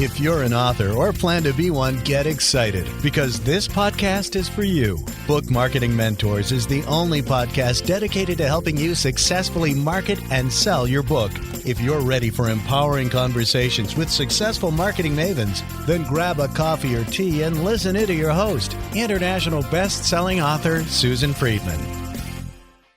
If you're an author or plan to be one, get excited because this podcast is for you. Book Marketing Mentors is the only podcast dedicated to helping you successfully market and sell your book. If you're ready for empowering conversations with successful marketing mavens, then grab a coffee or tea and listen in to your host, international best-selling author Susan Friedman.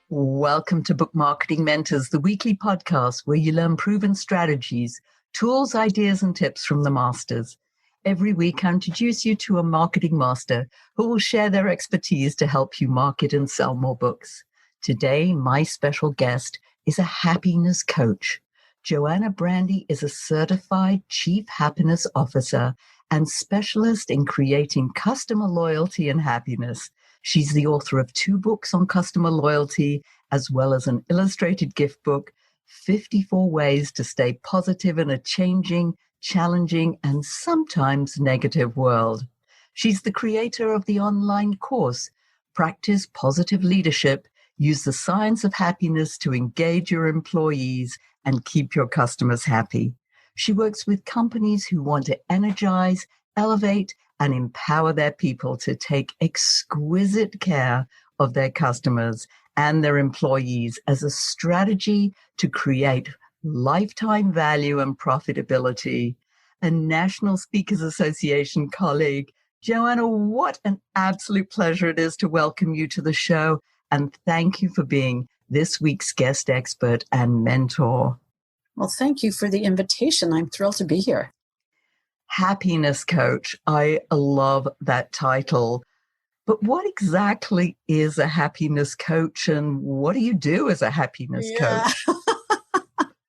Welcome to Book Marketing Mentors, the weekly podcast where you learn proven strategies, tools, ideas, and tips from the masters. Every week, I introduce you to a marketing master who will share their expertise to help you market and sell more books. Today, my special guest is a happiness coach. JoAnna Brandi is a certified Chief Happiness Officer and specialist in creating customer loyalty and happiness. She's the author of 2 books on customer loyalty, as well as an illustrated gift book, 54 Ways to Stay Positive in a Changing, Challenging, and Sometimes Negative World. She's the creator of the online course, Practice Positive Leadership, Use the Science of Happiness to Engage Your Employees and Keep Your Customers Happy. She works with companies who want to energize, elevate, and empower their people to take exquisite care of their customers and their employees as a strategy to create lifetime value and profitability. A National Speakers Association colleague, JoAnna, what an absolute pleasure it is to welcome you to the show, and thank you for being this week's guest expert and mentor. Well, thank you for the invitation. I'm thrilled to be here. Happiness coach. I love that title. But what exactly is a happiness coach, and what do you do as a happiness coach?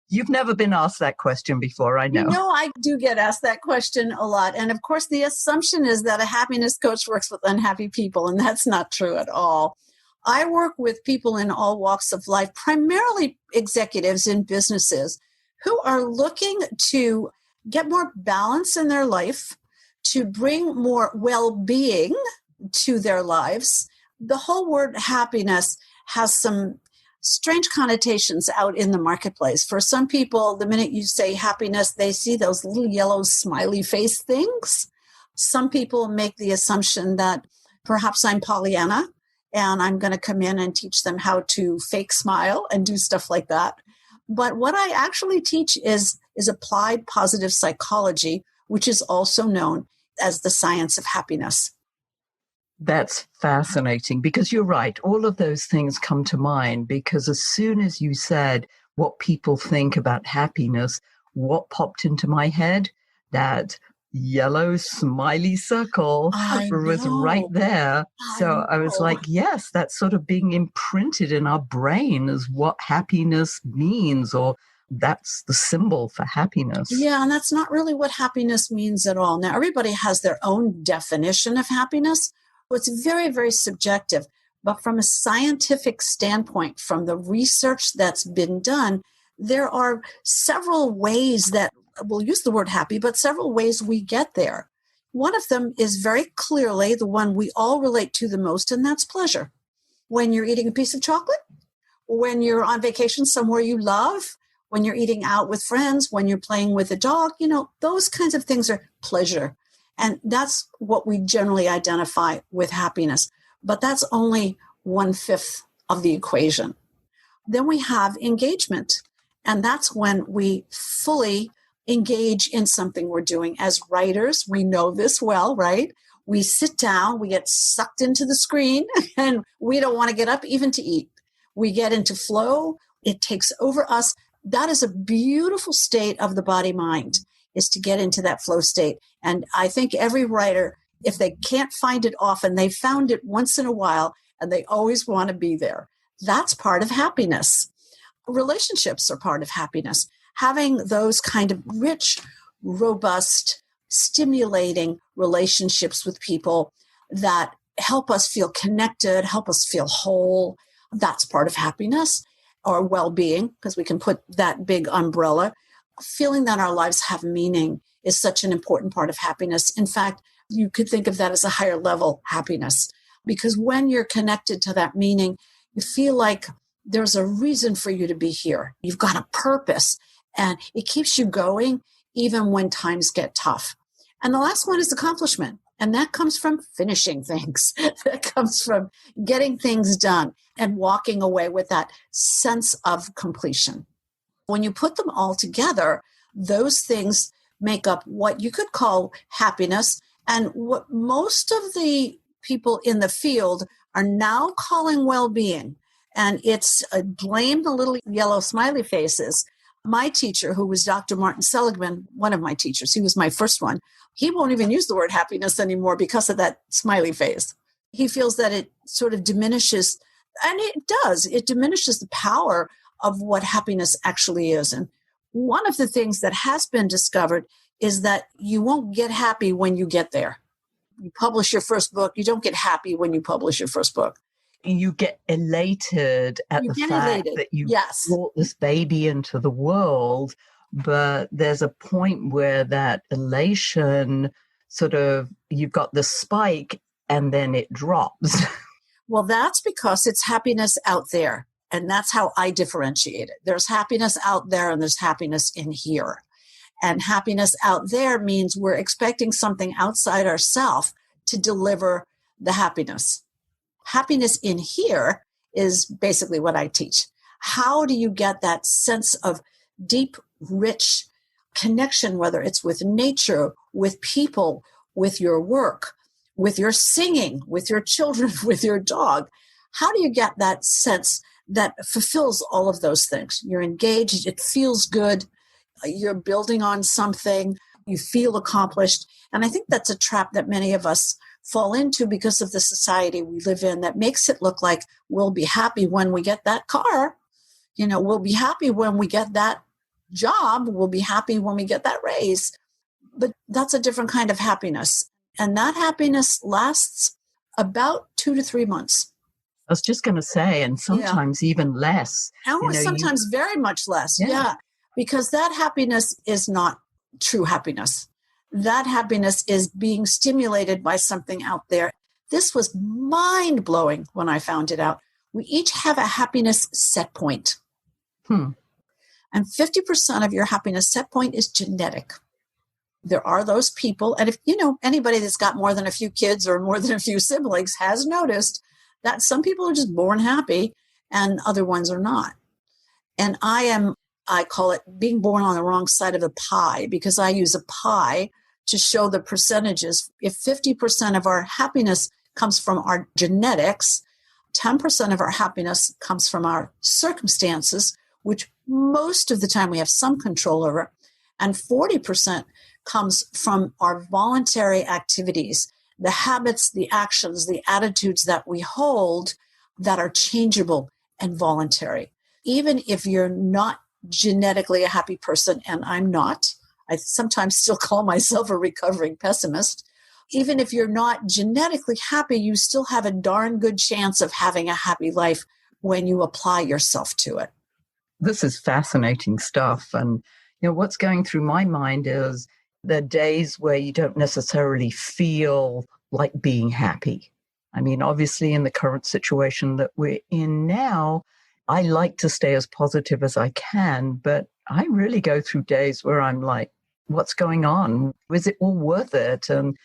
You've never been asked that question before, I know. You know, I do get asked that question a lot. And of course, the assumption is that a happiness coach works with unhappy people, and that's not true at all. I work with people in all walks of life, primarily executives in businesses who are looking to get more balance in their life, to bring more well-being to their lives. The whole word happiness has some strange connotations out in the marketplace. For some people, the minute you say happiness, they see those little yellow smiley face things. Some people make the assumption that perhaps I'm Pollyanna and I'm going to come in and teach them how to fake smile and do stuff like that. But what I actually teach is applied positive psychology, which is also known as the science of happiness. That's fascinating because you're right. All of those things come to mind because as soon as you said what people think about happiness, what popped into my head? That yellow smiley circle was right there. So I was like, yes, that's sort of being imprinted in our brain as what happiness means, or that's the symbol for happiness. Yeah, and that's not really what happiness means at all. Now, everybody has their own definition of happiness. It's very, very subjective. But from a scientific standpoint, from the research that's been done, there are several ways that we'll use the word happy, but several ways we get there. One of them is very clearly the one we all relate to the most, and that's pleasure. When you're eating a piece of chocolate, when you're on vacation somewhere you love, when you're eating out with friends, when you're playing with a dog, those kinds of things are pleasure. And that's what we generally identify with happiness. But that's only 1/5 of the equation. Then we have engagement. And that's when we fully engage in something we're doing. As writers, we know this well, right? We sit down, we get sucked into the screen, and we don't want to get up even to eat. We get into flow. It takes over us. That is a beautiful state of the body-mind, is to get into that flow state. And I think every writer, if they can't find it often, they found it once in a while, and they always want to be there. That's part of happiness. Relationships are part of happiness. Having those kind of rich, robust, stimulating relationships with people that help us feel connected, help us feel whole, that's part of happiness. Or well-being, because we can put that big umbrella. Feeling that our lives have meaning is such an important part of happiness. In fact, you could think of that as a higher level happiness, because when you're connected to that meaning, you feel like there's a reason for you to be here. You've got a purpose, and it keeps you going even when times get tough. And the last one is accomplishment. And that comes from finishing things. That comes from getting things done and walking away with that sense of completion. When you put them all together, those things make up what you could call happiness, and what most of the people in the field are now calling well-being. And it's blame the little yellow smiley faces. My teacher, who was Dr. Martin Seligman, one of my teachers, he was my first one, he won't even use the word happiness anymore because of that smiley face. He feels that it sort of diminishes, and it does, it diminishes the power of what happiness actually is. And one of the things that has been discovered is that you won't get happy when you get there. You publish your first book, you don't get happy when you publish your first book. You get elated at the fact that you brought this baby into the world, but there's a point where that elation sort of, you've got the spike and then it drops. Well, that's because it's happiness out there. And that's how I differentiate it. There's happiness out there and there's happiness in here. And happiness out there means we're expecting something outside ourselves to deliver the happiness. Happiness in here is basically what I teach. How do you get that sense of deep, rich connection, whether it's with nature, with people, with your work, with your singing, with your children, with your dog? How do you get that sense that fulfills all of those things? You're engaged, it feels good, you're building on something, you feel accomplished. And I think that's a trap that many of us fall into because of the society we live in that makes it look like we'll be happy when we get that car. We'll be happy when we get that job. We'll be happy when we get that raise. But that's a different kind of happiness. And that happiness lasts about 2 to 3 months. I was just going to say, and sometimes even less. Sometimes very much less. Yeah. Because that happiness is not true happiness. That happiness is being stimulated by something out there. This was mind-blowing when I found it out. We each have a happiness set point. And 50% of your happiness set point is genetic. There are those people, and if anybody that's got more than a few kids or more than a few siblings has noticed that some people are just born happy and other ones are not. And I call it being born on the wrong side of the pie, because I use a pie to show the percentages. If 50% of our happiness comes from our genetics, 10% of our happiness comes from our circumstances, which most of the time we have some control over, and 40% comes from our voluntary activities, the habits, the actions, the attitudes that we hold that are changeable and voluntary. Even if you're not genetically a happy person, and I'm not, I sometimes still call myself a recovering pessimist. Even if you're not genetically happy, you still have a darn good chance of having a happy life when you apply yourself to it. This is fascinating stuff. And what's going through my mind is the days where you don't necessarily feel like being happy. I mean, obviously in the current situation that we're in now, I like to stay as positive as I can, but I really go through days where I'm like, what's going on? Is it all worth it? And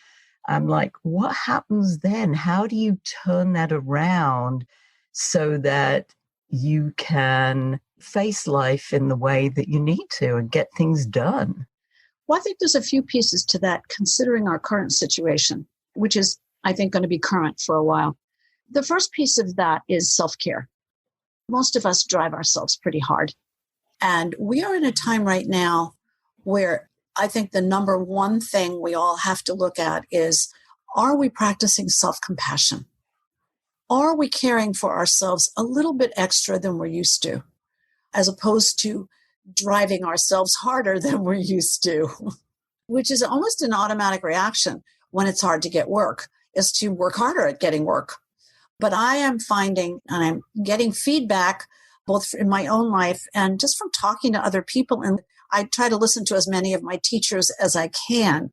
I'm like, what happens then? How do you turn that around so that you can face life in the way that you need to and get things done? Well, I think there's a few pieces to that, considering our current situation, which is, I think, going to be current for a while. The first piece of that is self-care. Most of us drive ourselves pretty hard. And we are in a time right now where I think the number one thing we all have to look at is, are we practicing self-compassion? Are we caring for ourselves a little bit extra than we're used to, as opposed to driving ourselves harder than we're used to, which is almost an automatic reaction when it's hard to get work, is to work harder at getting work. But I am finding, and I'm getting feedback both in my own life and just from talking to other people. And I try to listen to as many of my teachers as I can.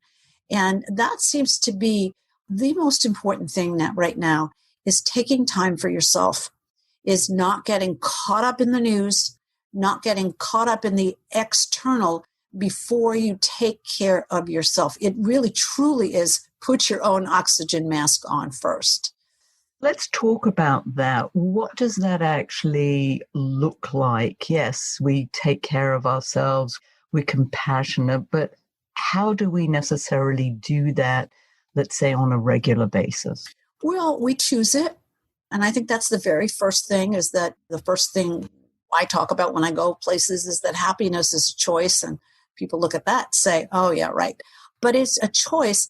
And that seems to be the most important thing that right now is taking time for yourself, is not getting caught up in the news, not getting caught up in the external, before you take care of yourself. It really, truly is put your own oxygen mask on first. Let's talk about that. What does that actually look like? Yes, we take care of ourselves, we're compassionate, but how do we necessarily do that, let's say, on a regular basis? Well, we choose it. And I think that's the very first thing, is that the first thing I talk about when I go places is that happiness is choice. And people look at that and say, oh, yeah, right. But it's a choice.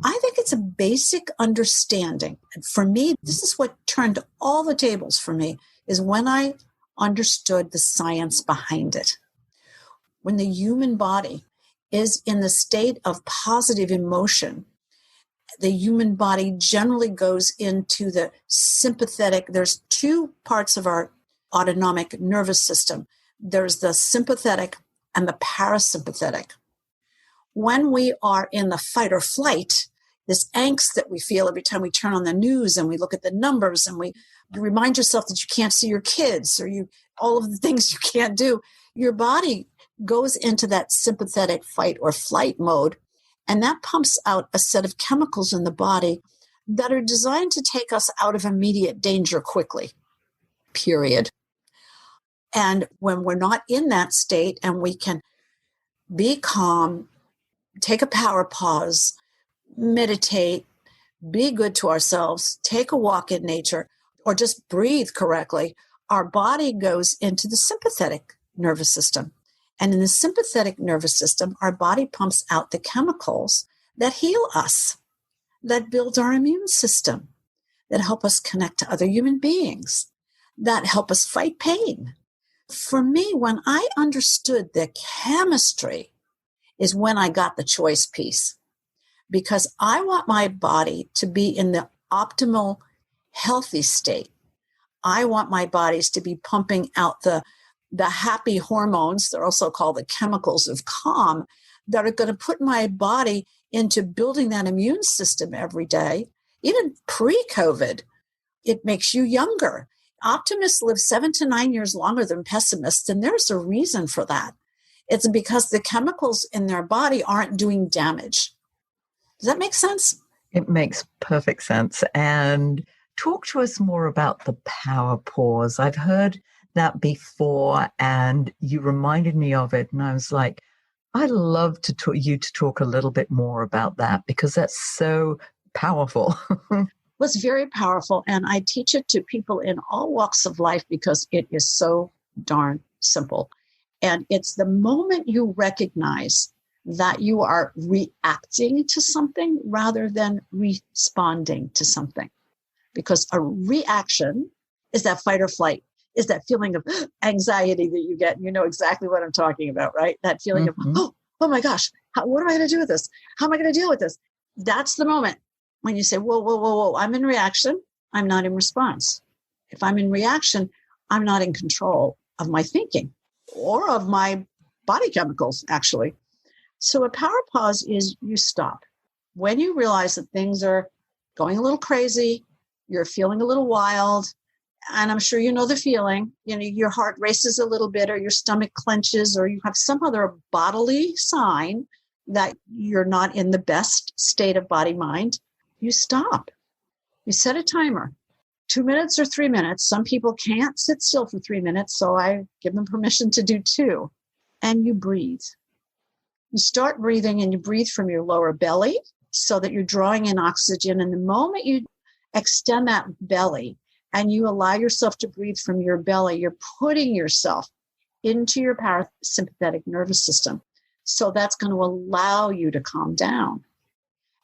I think it's a basic understanding. And for me, this is what turned all the tables for me, is when I understood the science behind it. When the human body is in the state of positive emotion, the human body generally goes into the sympathetic. There's two parts of our autonomic nervous system. There's the sympathetic and the parasympathetic. When we are in the fight or flight, this angst that we feel every time we turn on the news and we look at the numbers and we remind yourself that you can't see your kids, or all of the things you can't do, your body goes into that sympathetic fight or flight mode, and that pumps out a set of chemicals in the body that are designed to take us out of immediate danger quickly, period. And when we're not in that state and we can be calm, take a power pause, meditate, be good to ourselves, take a walk in nature, or just breathe correctly, our body goes into the sympathetic nervous system. And in the sympathetic nervous system, our body pumps out the chemicals that heal us, that build our immune system, that help us connect to other human beings, that help us fight pain. For me, when I understood the chemistry is when I got the choice piece, because I want my body to be in the optimal, healthy state. I want my bodies to be pumping out the happy hormones, they're also called the chemicals of calm, that are going to put my body into building that immune system every day. Even pre-COVID, it makes you younger. Optimists live 7 to 9 years longer than pessimists, and there's a reason for that. It's because the chemicals in their body aren't doing damage. Does that make sense? It makes perfect sense. And talk to us more about the power pause. I've heard that before, and you reminded me of it, and I was like, I'd love to talk a little bit more about that, because that's so powerful. Was very powerful, and I teach it to people in all walks of life because it is so darn simple. And it's the moment you recognize that you are reacting to something rather than responding to something. Because a reaction is that fight or flight, is that feeling of anxiety that you get. You know exactly what I'm talking about, right? That feeling of, oh my gosh, what am I going to do with this? How am I going to deal with this? That's the moment when you say, whoa, I'm in reaction. I'm not in response. If I'm in reaction, I'm not in control of my thinking or of my body chemicals, actually. So a power pause is you stop. When you realize that things are going a little crazy, you're feeling a little wild, and I'm sure you know the feeling, your heart races a little bit, or your stomach clenches, or you have some other bodily sign that you're not in the best state of body-mind, you stop. You set a timer, 2 minutes or 3 minutes. Some people can't sit still for 3 minutes, so I give them permission to do 2. And you breathe. You start breathing, and you breathe from your lower belly so that you're drawing in oxygen. And the moment you extend that belly and you allow yourself to breathe from your belly, you're putting yourself into your parasympathetic nervous system. So that's going to allow you to calm down.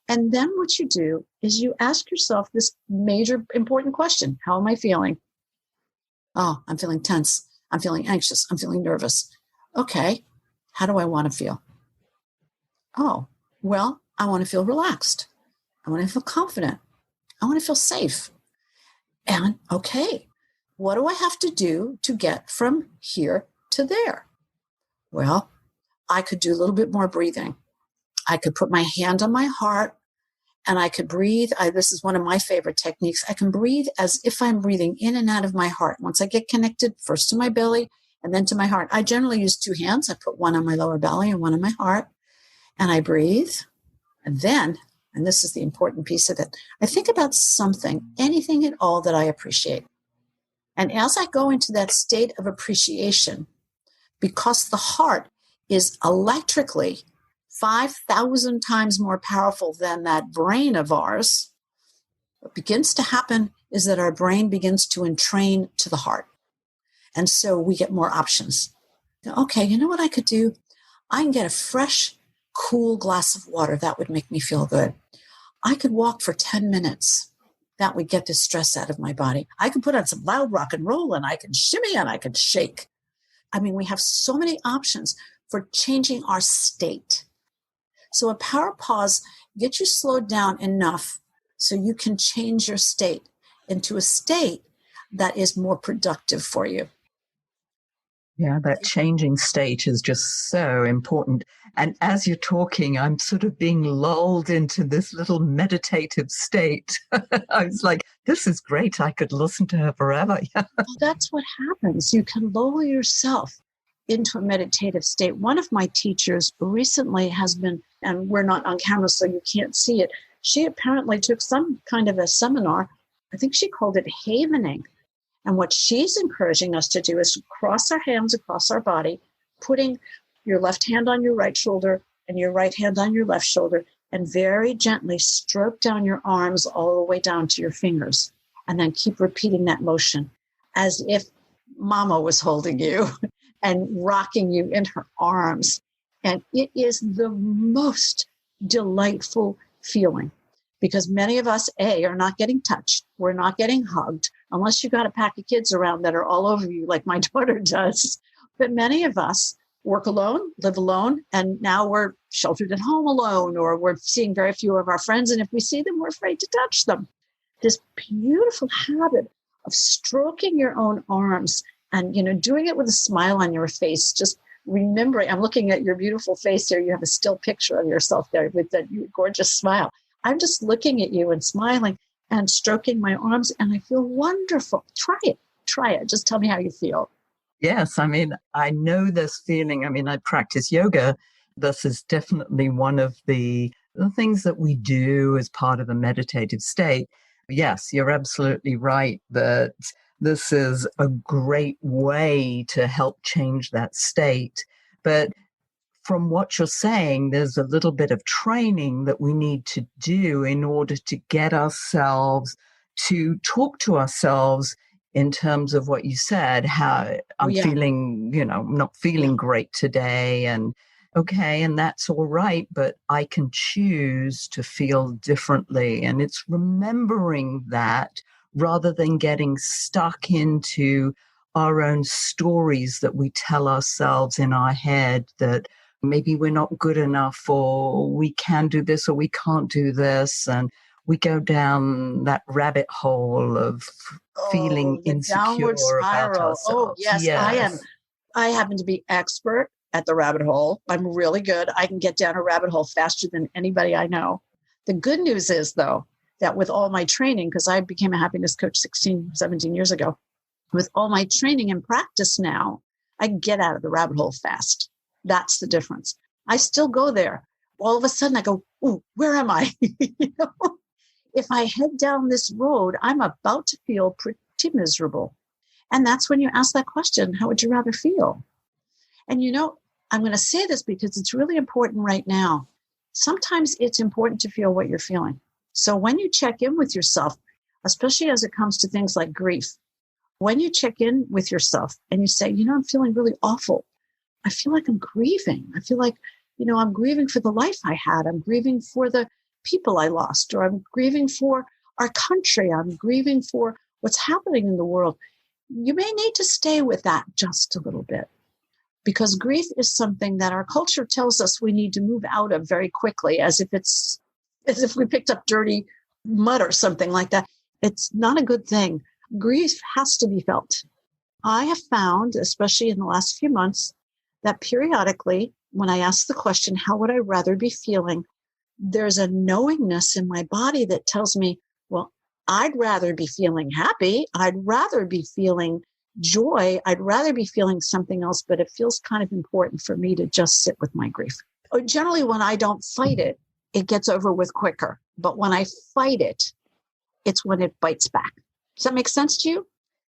And then what you do is you ask yourself this major important question. How am I feeling? Oh, I'm feeling tense. I'm feeling anxious. I'm feeling nervous. Okay. How do I want to feel? Oh, well, I want to feel relaxed. I want to feel confident. I want to feel safe. And okay, what do I have to do to get from here to there? Well, I could do a little bit more breathing. I could put my hand on my heart and I could breathe. This is one of my favorite techniques. I can breathe as if I'm breathing in and out of my heart. Once I get connected first to my belly and then to my heart. I generally use two hands. I put one on my lower belly and one on my heart, and I breathe. And then, and this is the important piece of it, I think about something, anything at all that I appreciate. And as I go into that state of appreciation, because the heart is electrically 5,000 times more powerful than that brain of ours, what begins to happen is that our brain begins to entrain to the heart. And so we get more options. Okay, you know what I could do? I can get a fresh, cool glass of water. That would make me feel good. I could walk for 10 minutes. That would get the stress out of my body. I could put on some loud rock and roll, and I can shimmy and I can shake. I mean, we have so many options for changing our state. So a power pause gets you slowed down enough so you can change your state into a state that is more productive for you. Yeah, that changing state is just so important. And as you're talking, I'm sort of being lulled into this little meditative state. I was like, this is great. I could listen to her forever. Well, that's what happens. You can lower yourself into a meditative state. One of my teachers recently has been, and we're not on camera, so you can't see it. She apparently took some kind of a seminar. I think she called it havening. And what she's encouraging us to do is to cross our hands across our body, putting your left hand on your right shoulder and your right hand on your left shoulder, and very gently stroke down your arms all the way down to your fingers. And then keep repeating that motion as if mama was holding you and rocking you in her arms. And it is the most delightful feeling, because many of us, are not getting touched. We're not getting hugged, unless you've got a pack of kids around that are all over you like my daughter does. But many of us work alone, live alone, and now we're sheltered at home alone, or we're seeing very few of our friends. And if we see them, we're afraid to touch them. This beautiful habit of stroking your own arms and, doing it with a smile on your face, just remembering, I'm looking at your beautiful face here. You have a still picture of yourself there with that gorgeous smile. I'm just looking at you and smiling and stroking my arms, and I feel wonderful. Try it. Just tell me how you feel. Yes, I mean, I know this feeling. I mean, I practice yoga. This is definitely one of the things that we do as part of a meditative state. Yes, you're absolutely right that this is a great way to help change that state. But from what you're saying, there's a little bit of training that we need to do in order to get ourselves to talk to ourselves in terms of what you said, how I'm feeling, not feeling great today. And and that's all right, but I can choose to feel differently. And it's remembering that rather than getting stuck into our own stories that we tell ourselves in our head that maybe we're not good enough, or we can do this, or we can't do this. And we go down that rabbit hole of feeling insecure about ourselves. Yes. I happen to be expert at the rabbit hole. I'm really good. I can get down a rabbit hole faster than anybody I know. The good news is, though, that with all my training, because I became a happiness coach 17 years ago, with all my training and practice now, I can get out of the rabbit hole fast. That's the difference. I still go there. All of a sudden I go, ooh, where am I? If I head down this road, I'm about to feel pretty miserable. And that's when you ask that question, how would you rather feel? And I'm going to say this because it's really important right now. Sometimes it's important to feel what you're feeling. So when you check in with yourself, especially as it comes to things like grief, when you check in with yourself and you say, I'm feeling really awful. I feel like I'm grieving. I feel like, I'm grieving for the life I had. I'm grieving for the people I lost, or I'm grieving for our country. I'm grieving for what's happening in the world. You may need to stay with that just a little bit, because grief is something that our culture tells us we need to move out of very quickly, as if we picked up dirty mud or something like that. It's not a good thing. Grief has to be felt. I have found, especially in the last few months, that periodically, when I ask the question, how would I rather be feeling? There's a knowingness in my body that tells me, well, I'd rather be feeling happy. I'd rather be feeling Joy, I'd rather be feeling something else, but it feels kind of important for me to just sit with my grief. Generally, when I don't fight it, it gets over with quicker. But when I fight it, it's when it bites back. Does that make sense to you?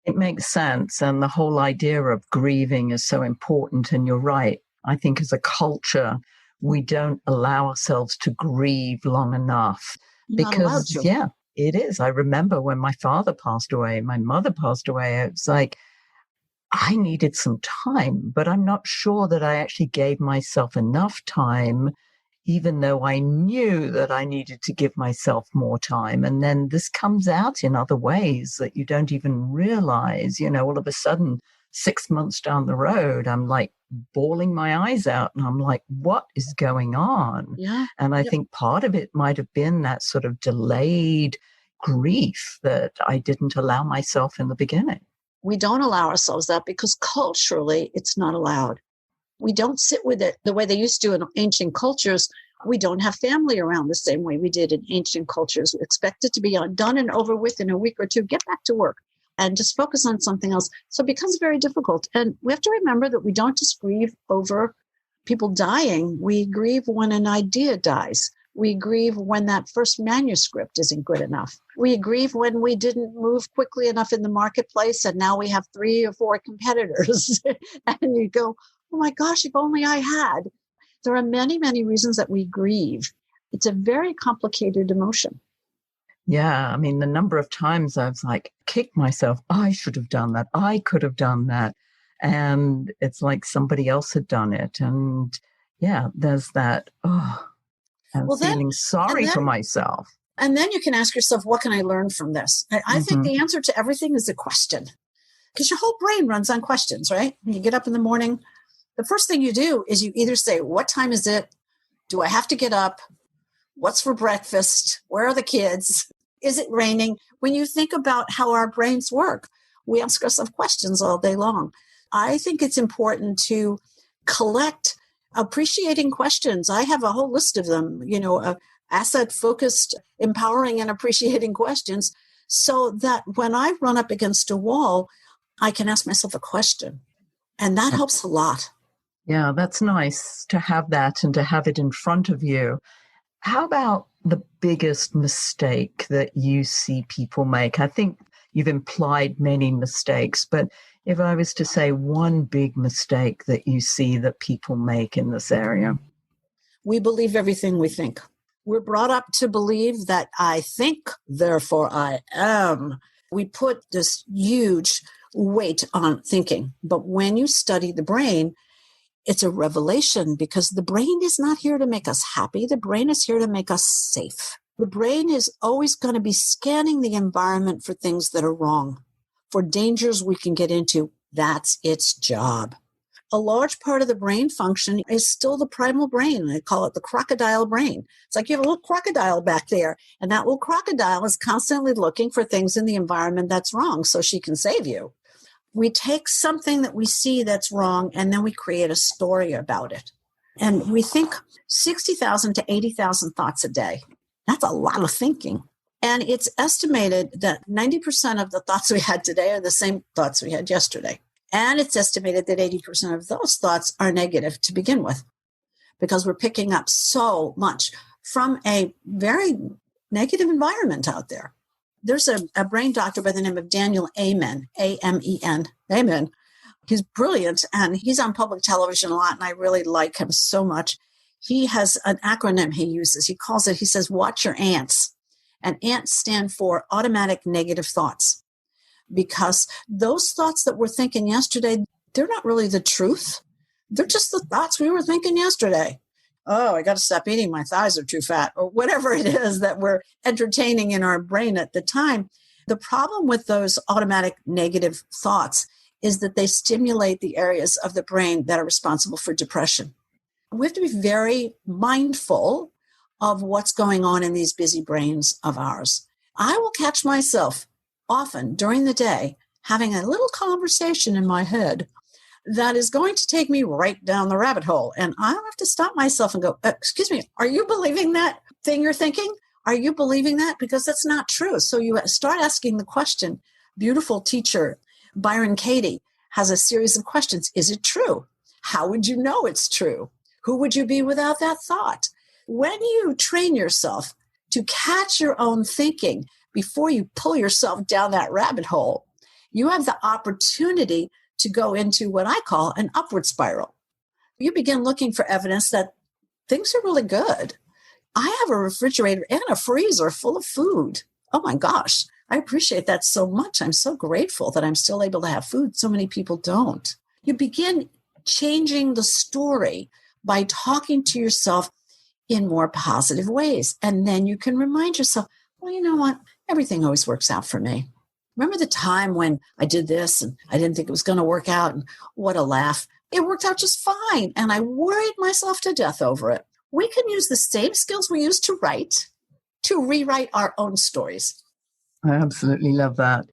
It makes sense. And the whole idea of grieving is so important. And you're right. I think as a culture, we don't allow ourselves to grieve long enough. You're not allowed to. Yeah, it is. I remember when my father passed away, my mother passed away, it was like, I needed some time, but I'm not sure that I actually gave myself enough time, even though I knew that I needed to give myself more time. And then this comes out in other ways that you don't even realize. All of a sudden, 6 months down the road, I'm like bawling my eyes out and I'm like, what is going on? Yeah. And I think part of it might have been that sort of delayed grief that I didn't allow myself in the beginning. We don't allow ourselves that because culturally it's not allowed. We don't sit with it the way they used to in ancient cultures. We don't have family around the same way we did in ancient cultures. We expect it to be done and over with in a week or two. Get back to work and just focus on something else. So it becomes very difficult. And we have to remember that we don't just grieve over people dying. We grieve when an idea dies. We grieve when that first manuscript isn't good enough. We grieve when we didn't move quickly enough in the marketplace and now we have 3 or 4 competitors. And you go, oh my gosh, if only I had. There are many, many reasons that we grieve. It's a very complicated emotion. Yeah, I mean, the number of times I've kicked myself, I should have done that. I could have done that. And it's like somebody else had done it. And yeah, there's that, I'm feeling sorry for myself. And then you can ask yourself, what can I learn from this? I think the answer to everything is a question. Because your whole brain runs on questions, right? When you get up in the morning, the first thing you do is you either say, what time is it? Do I have to get up? What's for breakfast? Where are the kids? Is it raining? When you think about how our brains work, we ask ourselves questions all day long. I think it's important to collect appreciating questions. I have a whole list of them, asset-focused, empowering and appreciating questions, so that when I run up against a wall, I can ask myself a question. And that helps a lot. Yeah, that's nice to have that and to have it in front of you. How about the biggest mistake that you see people make? I think you've implied many mistakes, but if I was to say one big mistake that you see that people make in this area. We believe everything we think. We're brought up to believe that I think, therefore I am. We put this huge weight on thinking. But when you study the brain, it's a revelation because the brain is not here to make us happy. The brain is here to make us safe. The brain is always going to be scanning the environment for things that are wrong, for dangers we can get into. That's its job. A large part of the brain function is still the primal brain. They call it the crocodile brain. It's like you have a little crocodile back there, and that little crocodile is constantly looking for things in the environment that's wrong so she can save you. We take something that we see that's wrong, and then we create a story about it. And we think 60,000 to 80,000 thoughts a day. That's a lot of thinking. And it's estimated that 90% of the thoughts we had today are the same thoughts we had yesterday. And it's estimated that 80% of those thoughts are negative to begin with, because we're picking up so much from a very negative environment out there. There's a brain doctor by the name of Daniel Amen, A-M-E-N, Amen. He's brilliant, and he's on public television a lot, and I really like him so much. He has an acronym he uses. He says, watch your ants. And ants stand for automatic negative thoughts, because those thoughts that we're thinking yesterday, they're not really the truth. They're just the thoughts we were thinking yesterday. Oh, I got to stop eating. My thighs are too fat, or whatever it is that we're entertaining in our brain at the time. The problem with those automatic negative thoughts is that they stimulate the areas of the brain that are responsible for depression. We have to be very mindful of what's going on in these busy brains of ours. I will catch myself often during the day having a little conversation in my head that is going to take me right down the rabbit hole. And I have to stop myself and go, excuse me, are you believing that thing you're thinking? Are you believing that? Because that's not true. So you start asking the question, beautiful teacher, Byron Katie has a series of questions. Is it true? How would you know it's true? Who would you be without that thought? When you train yourself to catch your own thinking before you pull yourself down that rabbit hole, you have the opportunity to go into what I call an upward spiral. You begin looking for evidence that things are really good. I have a refrigerator and a freezer full of food. Oh my gosh, I appreciate that so much. I'm so grateful that I'm still able to have food. So many people don't. You begin changing the story by talking to yourself in more positive ways. And then you can remind yourself, well, you know what? Everything always works out for me. Remember the time when I did this and I didn't think it was going to work out, and what a laugh. It worked out just fine. And I worried myself to death over it. We can use the same skills we use to write to rewrite our own stories. I absolutely love that.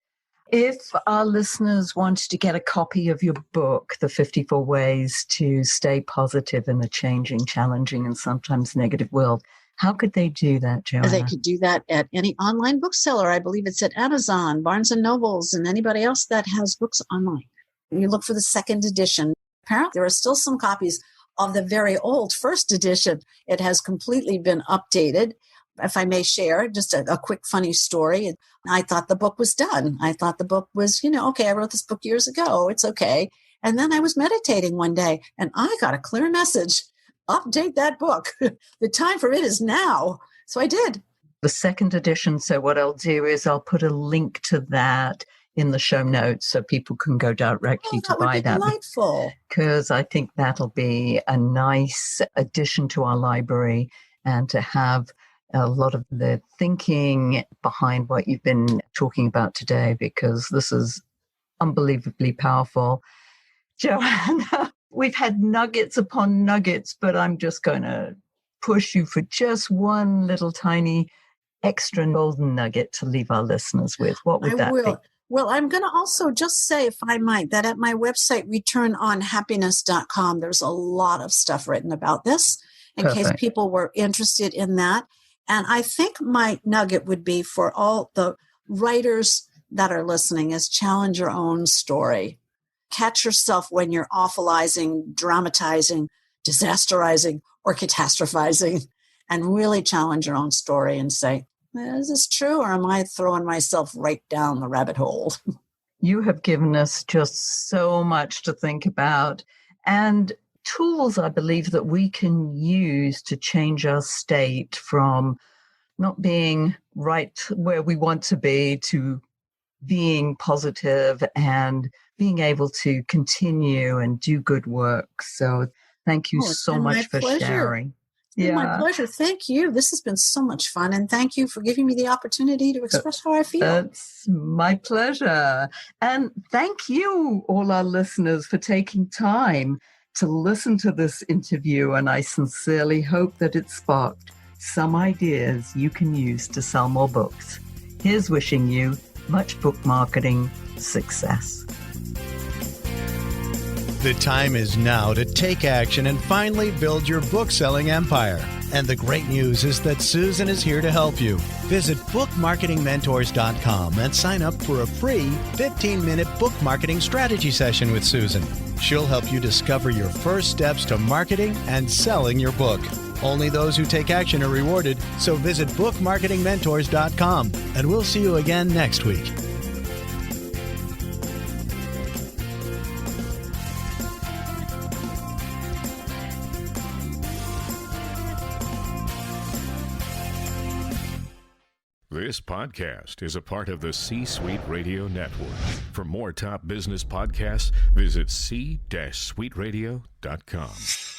If our listeners wanted to get a copy of your book, The 54 Ways to Stay Positive in a Changing, Challenging, and Sometimes Negative World, how could they do that, JoAnna? They could do that at any online bookseller. I believe it's at Amazon, Barnes & Nobles, and anybody else that has books online. You look for the second edition. Apparently, there are still some copies of the very old first edition. It has completely been updated. If I may share just a quick funny story, I thought the book was done. I thought the book was, okay, I wrote this book years ago. It's okay. And then I was meditating one day and I got a clear message. Update that book. The time for it is now. So I did. The second edition. So what I'll do is I'll put a link to that in the show notes so people can go directly to buy that. Delightful. Because I think that'll be a nice addition to our library, and to have a lot of the thinking behind what you've been talking about today, because this is unbelievably powerful. JoAnna, we've had nuggets upon nuggets, but I'm just going to push you for just one little tiny extra golden nugget to leave our listeners with. What would that be? Well, I'm going to also just say, if I might, that at my website, returnonhappiness.com, there's a lot of stuff written about this in case people were interested in that. And I think my nugget would be for all the writers that are listening is challenge your own story. Catch yourself when you're awfulizing, dramatizing, disasterizing, or catastrophizing, and really challenge your own story and say, is this true, or am I throwing myself right down the rabbit hole? You have given us just so much to think about, and tools, I believe, that we can use to change our state from not being right where we want to be to being positive and being able to continue and do good work. So thank you so much for sharing. It's been my pleasure. Thank you. This has been so much fun. And thank you for giving me the opportunity to express how I feel. That's my pleasure. And thank you, all our listeners, for taking time to listen to this interview. And I sincerely hope that it sparked some ideas you can use to sell more books. Here's wishing you much book marketing success. The time is now to take action and finally build your book-selling empire. And the great news is that Susan is here to help you. Visit bookmarketingmentors.com and sign up for a free 15-minute book marketing strategy session with Susan. She'll help you discover your first steps to marketing and selling your book. Only those who take action are rewarded, so visit bookmarketingmentors.com, and we'll see you again next week. This podcast is a part of the C-Suite Radio Network. For more top business podcasts, visit c-suiteradio.com.